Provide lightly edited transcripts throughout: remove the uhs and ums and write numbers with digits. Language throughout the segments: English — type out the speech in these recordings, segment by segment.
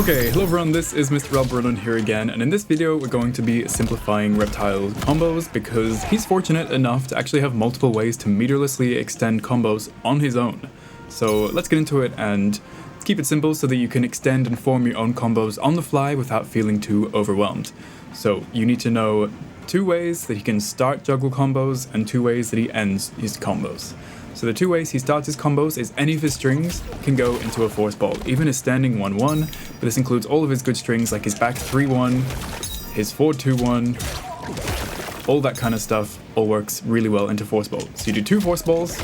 Okay, hello everyone, this is Mr. Alberonen here again, and in this video we're going to be simplifying Reptile combos because he's fortunate enough to actually have multiple ways to meterlessly extend combos on his own. So let's get into it and keep it simple so that you can extend and form your own combos on the fly without feeling too overwhelmed. So you need to know 2 ways that he can start juggle combos and 2 ways that he ends his combos. So the 2 ways he starts his combos is any of his strings can go into a force ball, even his standing 1-1, but this includes all of his good strings like his back 3-1, his forward 2-1, all that kind of stuff all works really well into force ball. So you do 2 force balls,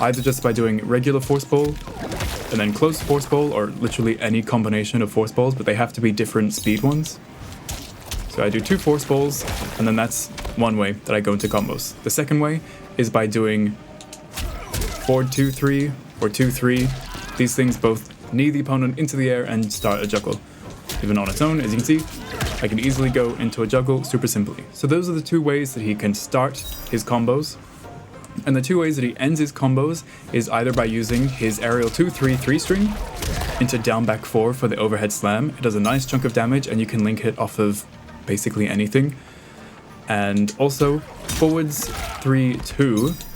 either just by doing regular force ball, and then close force ball, or literally any combination of force balls, but they have to be different speed ones. So I do 2 force balls, and then that's one way that I go into combos. The second way is by doing forward 2-3 or 2-3. These things both knee the opponent into the air and start a juggle. Even on its own, as you can see, I can easily go into a juggle super simply. So those are the 2 ways that he can start his combos. And the 2 ways that he ends his combos is either by using his aerial 2-3 3-string into down back 4 for the overhead slam. It does a nice chunk of damage and you can link it off of basically anything. And also forwards 3-2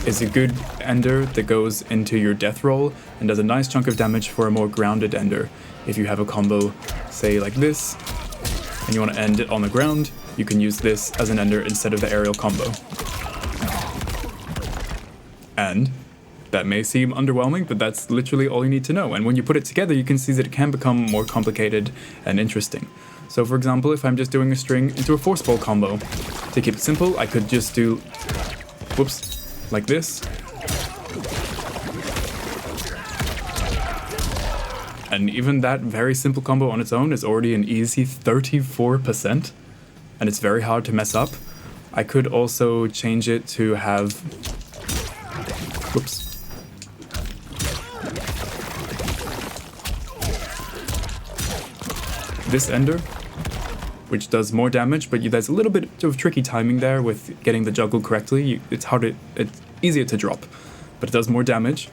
is a good ender that goes into your death roll and does a nice chunk of damage for a more grounded ender. If you have a combo, say like this, and you want to end it on the ground, you can use this as an ender instead of the aerial combo. And that may seem underwhelming, but that's literally all you need to know. And when you put it together, you can see that it can become more complicated and interesting. So for example, if I'm just doing a string into a force ball combo, to keep it simple, I could just do, like this. And even that very simple combo on its own is already an easy 34%, and it's very hard to mess up. I could also change it to have, this ender, which does more damage, but there's a little bit of tricky timing there with getting the juggle correctly. It's easier to drop, but it does more damage.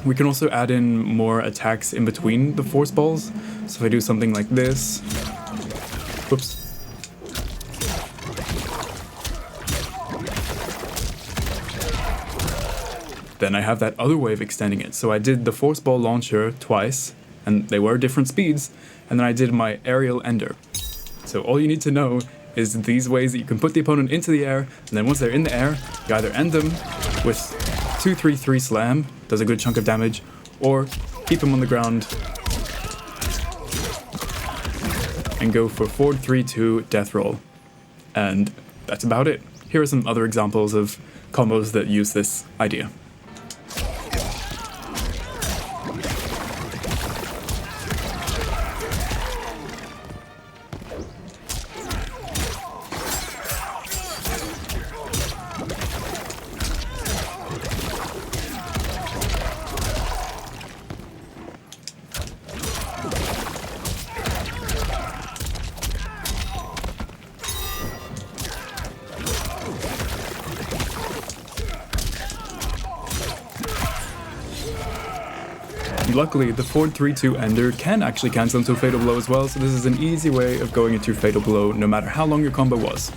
We can also add in more attacks in between the force balls. So if I do something like this, then I have that other way of extending it. So I did the force ball launcher twice, and they were different speeds, and then I did my aerial ender. So all you need to know is these ways that you can put the opponent into the air, and then once they're in the air, you either end them with 2-3-3 slam, does a good chunk of damage, or keep them on the ground and go for forward 3-2 death roll. And that's about it. Here are some other examples of combos that use this idea. Luckily, the forward 3-2 ender can actually cancel into a fatal blow as well, so this is an easy way of going into fatal blow no matter how long your combo was.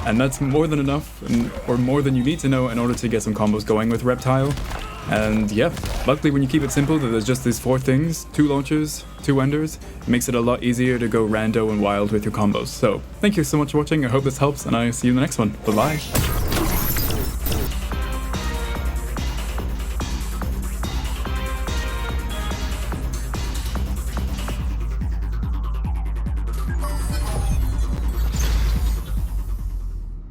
And that's more than enough, or more than you need to know in order to get some combos going with Reptile. And yeah, luckily when you keep it simple, that there's just these 4 things, 2 launchers, 2 enders, it makes it a lot easier to go rando and wild with your combos. So thank you so much for watching, I hope this helps, and I see you in the next one. Bye bye!